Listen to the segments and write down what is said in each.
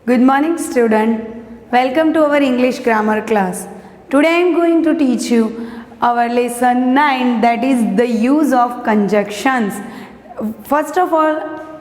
Good morning, student. Welcome to our English grammar class. Today I am going to teach you our lesson 9, that is the use of conjunctions. First of all,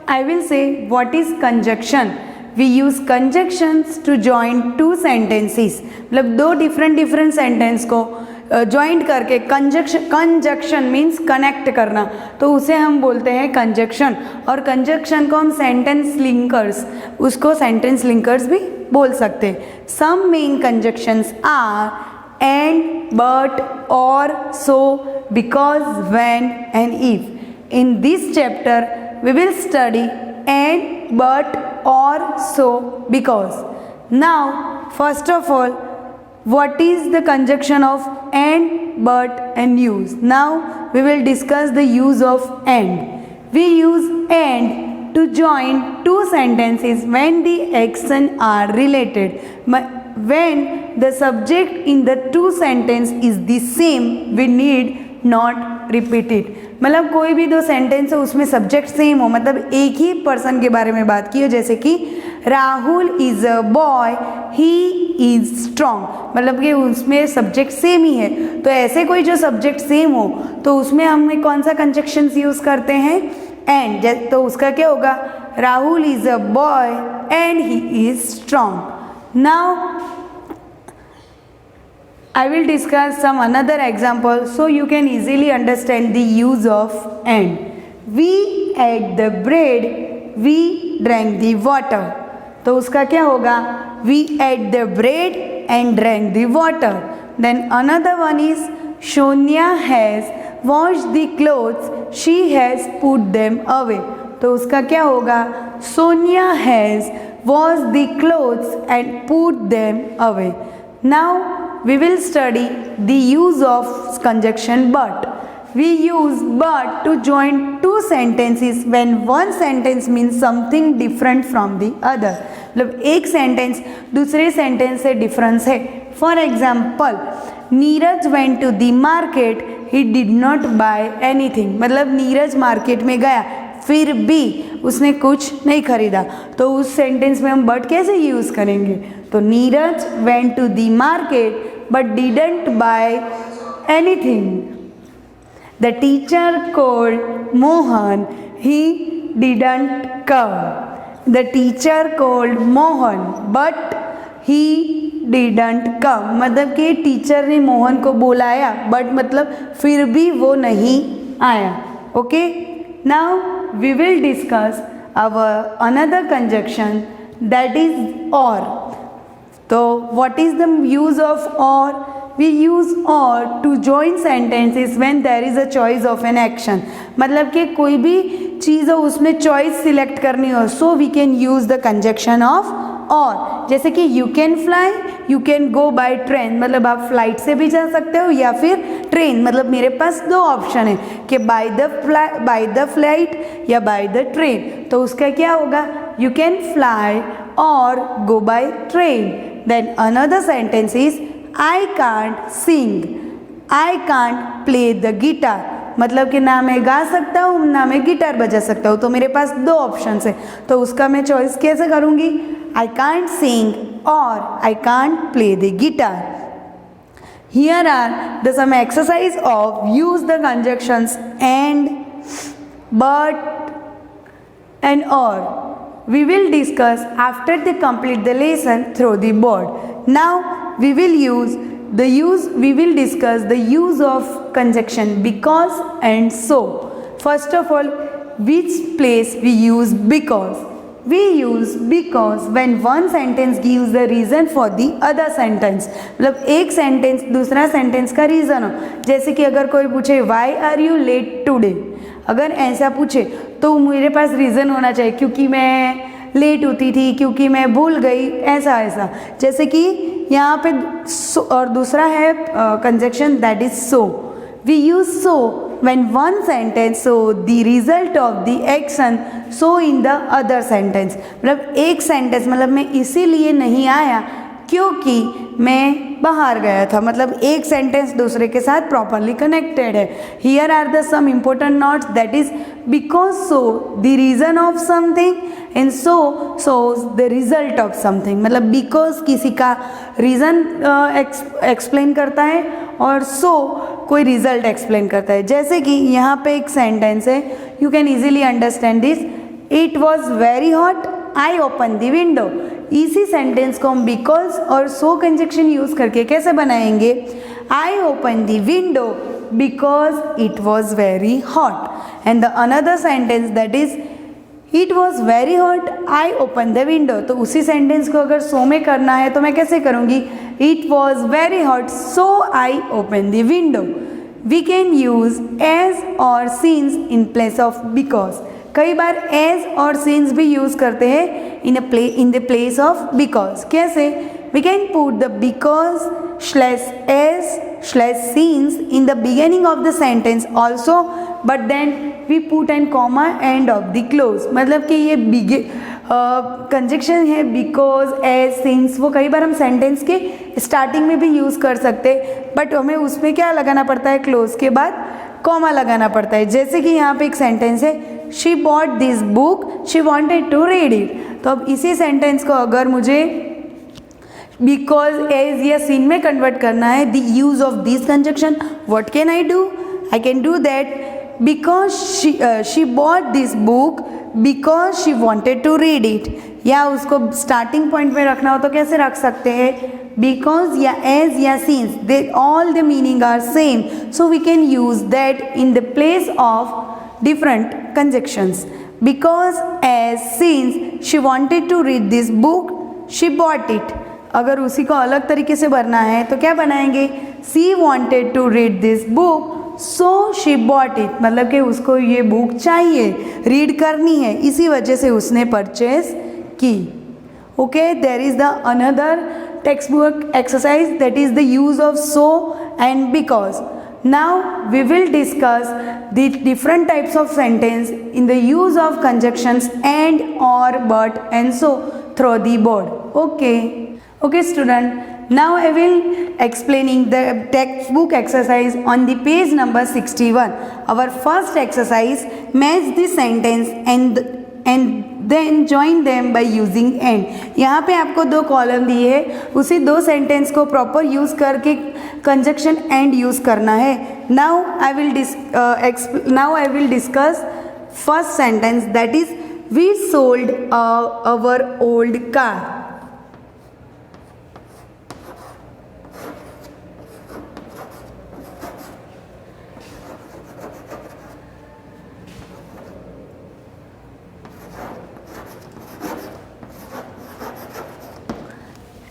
I will say what is conjunction. We use conjunctions to join two sentences. मतलब दो different sentence को joint करके conjunction means connect करना, तो उसे हम बोलते हैं कंजक्शन. और कंजक्शन को हम सेंटेंस लिंकर्स, उसको सेंटेंस लिंकर्स भी बोल सकते हैं. Some main conjunctions are and, but, or, so, because, when and if. In this chapter we will study and, but, or, so, because. Now first of all, what is the conjunction of and, but and use? Now we will discuss the use of and. We use and to join two sentences when the action are related. When the subject in the two sentence is the same, we need not repeat it. मतलब कोई भी दो sentence है उसमें subject same हो, मतलब एक ही person के बारे में बात की हो, जैसे कि Rahul is a boy, he is strong, मतलब कि उसमें सब्जेक्ट सेम ही है. तो ऐसे कोई जो सब्जेक्ट सेम हो तो उसमें हम कौन सा कंजक्शंस यूज करते हैं? एंड. तो उसका क्या होगा? Rahul is a boy and he is strong. Now I will discuss some another example so you can easily understand the use of and. We ate the bread, we drank the water. तो उसका क्या होगा? We ate the bread and drank the water. Then another one is Sonia has washed the clothes, she has put them away. तो उसका क्या होगा? Sonia has washed the clothes and put them away. Now we will study the use of conjunction but. We use but to join two sentences when one sentence means something different from the other. मतलब एक sentence दूसरे sentence से difference है. For example, Neeraj went to the market, he did not buy anything. मतलब Neeraj market में गया फिर भी उसने कुछ नहीं खरीदा, तो उस सेंटेंस में हम बट कैसे यूज करेंगे? तो Neeraj went to the market but didn't buy anything. The teacher called Mohan, he didn't come. The teacher called Mohan but he didn't come. मतलब कि टीचर ने मोहन को बुलाया बट मतलब फिर भी वो नहीं आया. Okay, now we will discuss our another conjunction, that is or. So what is the use of or? We use or to join sentences when there is a choice of an action. मतलब कि कोई भी चीज़ हो उसमें choice select करनी हो, so we can use the conjunction of or. जैसे कि you can fly, you can go by train, मतलब आप फ्लाइट से भी जा सकते हो या फिर ट्रेन. मतलब मेरे पास दो ऑप्शन है कि बाय द फ्लाइट या बाय द ट्रेन. तो उसका क्या होगा? You can fly or go by train. Then another sentence is I can't sing, I can't play the guitar. मतलब कि ना मैं गा सकता हूँ ना मैं गिटार बजा सकता हूँ, तो मेरे पास दो ऑप्शन है, तो उसका मैं चॉइस कैसे करूँगी? I can't sing or I can't play the guitar. Here are the some exercise of use the conjunctions and, but and or. We will discuss after they complete the lesson through the board. Now we will discuss the use of conjunction because and so. First of all, which place we use because? We use because when one sentence gives the reason for the other sentence. मतलब एक sentence दूसरा sentence का reason हो. जैसे कि अगर कोई पूछे why are you late today, अगर ऐसा पूछे तो मेरे पास रीज़न होना चाहिए, क्योंकि मैं लेट होती थी, क्योंकि मैं भूल गई, ऐसा ऐसा. जैसे कि यहाँ पे so, और दूसरा है conjunction that is so. We use so when one sentence so the result of the action so in the other sentence. मतलब एक सेंटेंस मतलब मैं इसीलिए नहीं आया क्योंकि मैं बाहर गया था, मतलब एक सेंटेंस दूसरे के साथ प्रॉपरली कनेक्टेड है. Here are the some important notes, that is because so the reason of something and so shows the result of something. मतलब because किसी का रीज़न एक्सप्लेन करता है और so कोई रिजल्ट एक्सप्लेन करता है. जैसे कि यहाँ पे एक सेंटेंस है, you can easily understand this. It was very hot, I open the window. इसी सेंटेंस को हम बिकॉज और सो कंजक्शन यूज करके कैसे बनाएंगे? आई open the window because it was very hot. And the another sentence that is it was very hot, I open the window. तो उसी sentence को अगर सो में करना है तो मैं कैसे करूँगी? It was very hot so I open the window. We can use as और since in place of because. कई बार एज और सिंस भी यूज करते हैं in the place of because. कैसे? We can put the because slash as slash since in the beginning of the sentence also, but then we put an comma end of the clause. मतलब कि ये conjunction है because as since, वो कई बार हम sentence के starting में भी यूज़ कर सकते, बट हमें उसमें क्या लगाना पड़ता है? क्लोज के बाद कॉमा लगाना पड़ता है. जैसे कि यहाँ पे एक सेंटेंस है, she bought this book she wanted to read it. तो अब इसी सेंटेंस को अगर मुझे बिकॉज एज या सिन में कन्वर्ट करना है, the use of this conjunction, what can I do? I can do that because she bought this book because she wanted to read it. या उसको स्टार्टिंग पॉइंट में रखना हो तो कैसे रख सकते हैं? बिकॉज या एज या since, they all the meaning are same, so we can use that in the place of different conjunctions. Because as since she wanted to read this book she bought it. अगर उसी को अलग तरीके से भरना है तो क्या बनाएंगे? She wanted to read this book so she bought it. मतलब कि उसको ये बुक चाहिए, रीड करनी है, इसी वजह से उसने परचेज की. Okay, there is the another textbook exercise that is the use of so and because. Now we will discuss the different types of sentence in the use of conjunctions and, or, but and so through the board. Okay student, now I will explaining the textbook exercise on the page number 61. Our first exercise, match the sentence and then join them by using and. यहाँ पे आपको दो column दिए है, उसी दो sentence को proper use करके कंजक्शन एंड यूज़ करना है. Now I will discuss first sentence that is we sold our old car.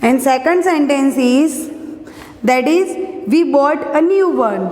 And second sentence is that is we bought a new one.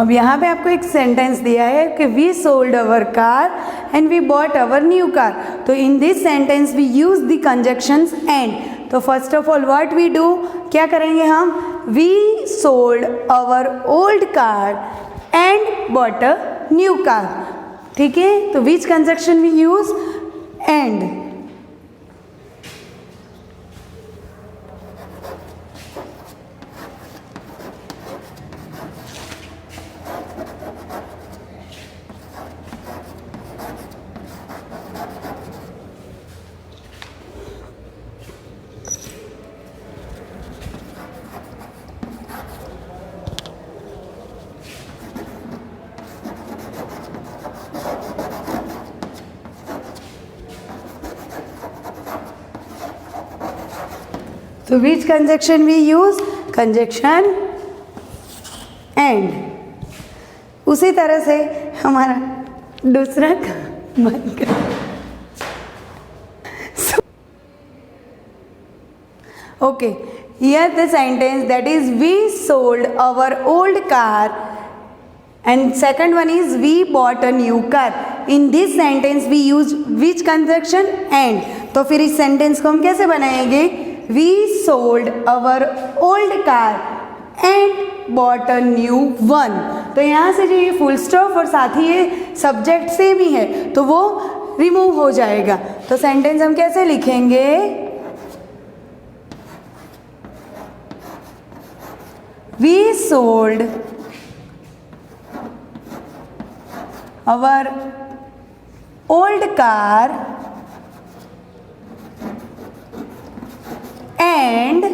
अब यहाँ पे आपको एक सेंटेंस दिया है कि we sold our car and we bought our new car. तो in this sentence we use the conjunctions and. तो first of all what we do, क्या करेंगे हम? We sold our old car and bought a new car. ठीक है, तो which conjunction we use? And. तो which conjunction we use? Conjunction and. उसी तरह से हमारा दूसरा बंद कर. Okay, here the sentence that is we sold our old car and second one is we bought a new car. In this sentence we use which conjunction? and. तो फिर इस सेंटेंस को हम कैसे बनाएंगे? We sold our old car and bought a new one. तो यहाँ से जो ये फुल स्टॉप और साथ ही ये सब्जेक्ट सेम ही है तो वो रिमूव हो जाएगा। तो सेंटेंस हम कैसे लिखेंगे? We sold our old car and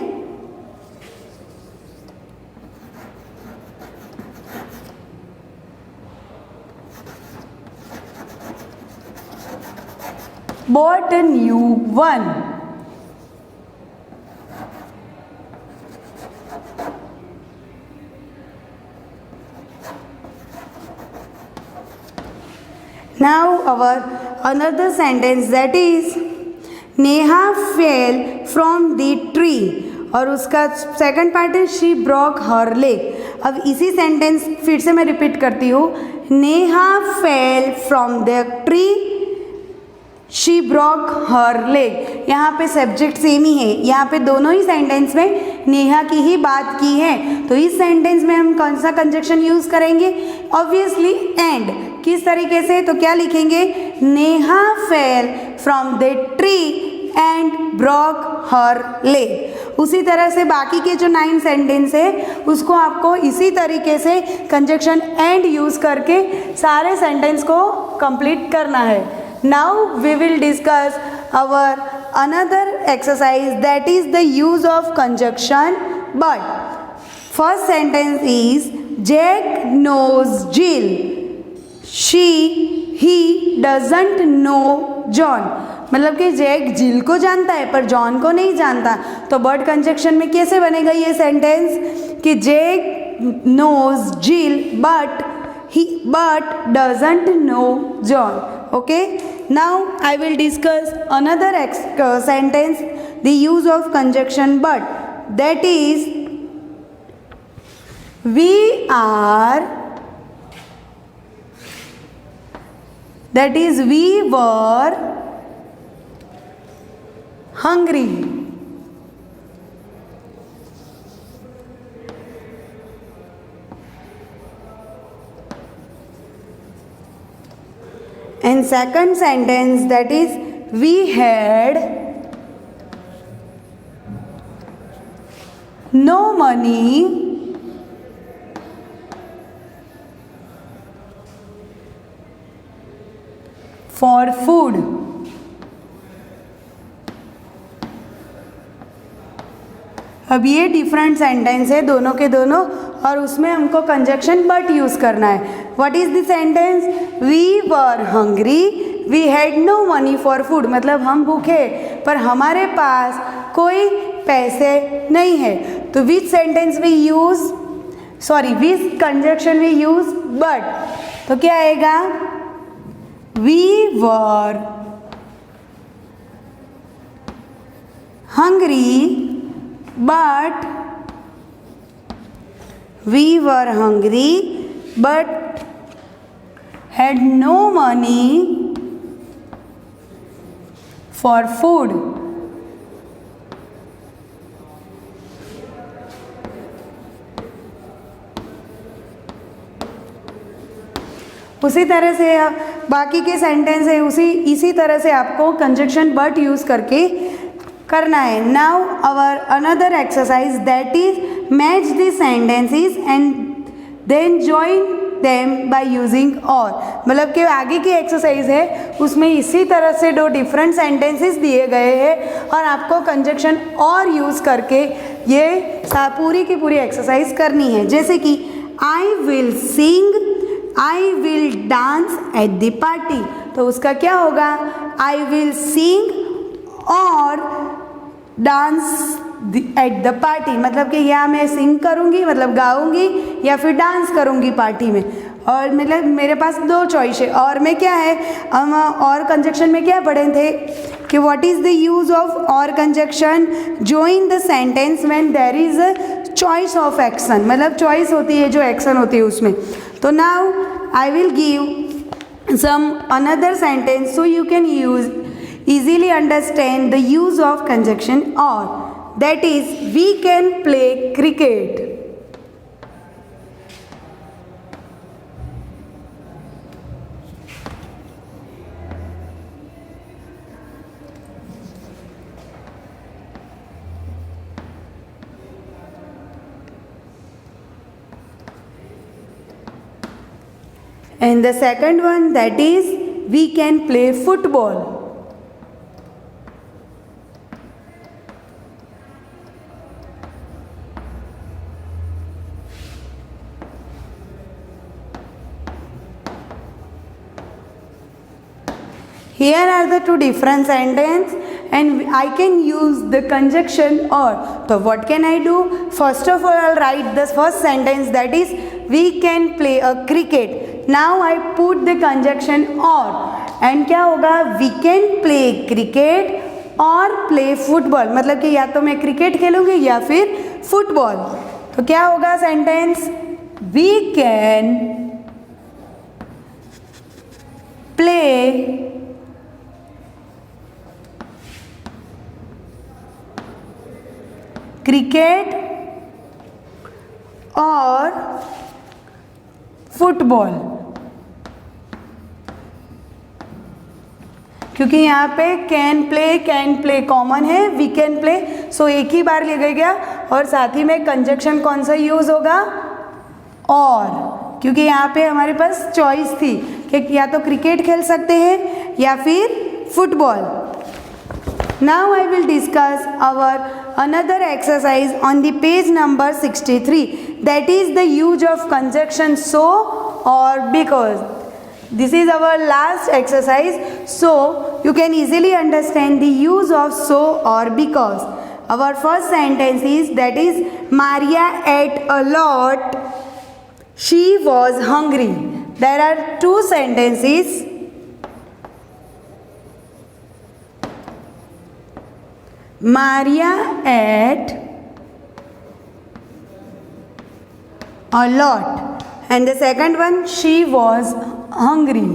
bought a new one. Now our another sentence, that is Neha fell from the tree, और उसका सेकंड पार्ट है शी ब्रोक हर लेग। अब इसी सेंटेंस फिर से मैं रिपीट करती हूँ, Neha fell from the tree, she broke her leg. यहाँ पे सब्जेक्ट सेम ही है, यहाँ पे दोनों ही सेंटेंस में नेहा की ही बात की है। तो इस सेंटेंस में हम कौन सा कंजक्शन यूज करेंगे? Obviously and. किस तरीके से? तो क्या लिखेंगे? Neha fell from the tree and broke her leg. उसी तरह से बाकी के जो 9 सेंटेंस है उसको आपको इसी तरीके से कंजक्शन एंड यूज करके सारे सेंटेंस को कंप्लीट करना है। Now we will discuss our another exercise, that is the use of conjunction but. First sentence is Jack knows Jill, he doesn't know John। मतलब कि जैक जिल को जानता है पर जॉन को नहीं जानता। तो बट कंजक्शन में कैसे बनेगा ये सेंटेंस कि जैक नोज जिल but doesn't know John। Okay, now I will discuss another sentence, the use of conjunction but, that is we were hungry। And second sentence, that is we had no money for food। अब ये different sentence है दोनों के दोनों और उसमें हमको conjunction but use करना है। What is the sentence? We were hungry, we had no money for food. मतलब हम भूखे पर हमारे पास कोई पैसे नहीं है। तो which sentence we use, sorry which conjunction we use but. तो क्या आएगा? We were hungry but had no money for food। उसी तरह से बाकी के सेंटेंस है इसी तरह से आपको कंजक्शन बट यूज करके करना है। Now our another exercise, that is match the sentences and then join them by using और। मतलब कि आगे की एक्सरसाइज है उसमें इसी तरह से 2 डिफरेंट सेंटेंसेस दिए गए हैं और आपको कंजक्शन और यूज करके ये पूरी की पूरी एक्सरसाइज करनी है। जैसे कि I will sing, I will dance at the party. तो उसका क्या होगा? आई विल सिंग और डांस एट द पार्टी। मतलब कि यहाँ मैं सिंग करूँगी मतलब गाऊँगी या फिर डांस करूँगी पार्टी में। और मतलब मेरे पास 2 चॉइस है। और में क्या है, हम और कंजक्शन में क्या पढ़े थे कि what is the use of or conjunction? Join the sentence when there is a choice of action. मतलब चॉइस होती है जो एक्शन होती है उसमें। तो now I will give some another sentence so you can use easily understand the use of conjunction or, that is we can play cricket। And the second one, that is we can play football. Here are the two different sentences and I can use the conjunction or. So what can I do? First of all, I'll write the first sentence, that is we can play a cricket. Now I put the conjunction or and क्या होगा? We can play cricket और play football. मतलब कि या तो मैं cricket खेलूँगी या फिर फुटबॉल. तो क्या होगा sentence? We can play cricket और फुटबॉल. क्योंकि यहाँ पे कैन प्ले कॉमन है, वी कैन प्ले, सो एक ही बार लिया गया और साथ ही में कंजक्शन कौन सा यूज होगा? और. क्योंकि यहाँ पे हमारे पास चॉइस थी कि या तो क्रिकेट खेल सकते हैं या फिर football. Now I will discuss our another exercise on the page number 63, that is the use of conjunction so or because. This is our last exercise, so you can easily understand the use of so or because. Our first sentence is, that is Maria ate a lot, she was hungry. There are two sentences. Maria ate a lot and the second one, she was hungry.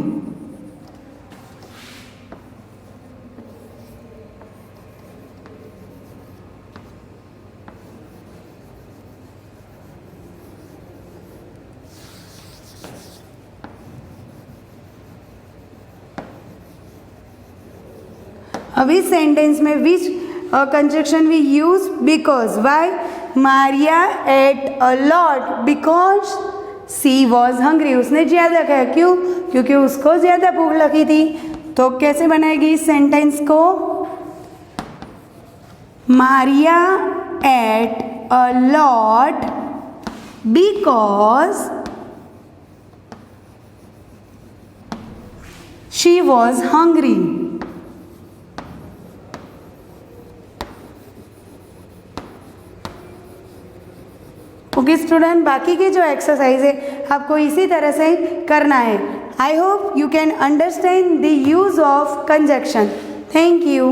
अब इस sentence में विच conjunction we use? Because. Why? Maria ate a lot because she was hungry. उसने ज़्यादा खाया. क्यों? क्योंकि उसको ज़्यादा भूख लगी थी. तो कैसे बनाएगी इस सेंटेंस को? Maria ate a lot because she was hungry. Okay student, बाकी के जो एक्सरसाइज है आपको इसी तरह से करना है. I hope you can understand the use of conjunction. Thank you.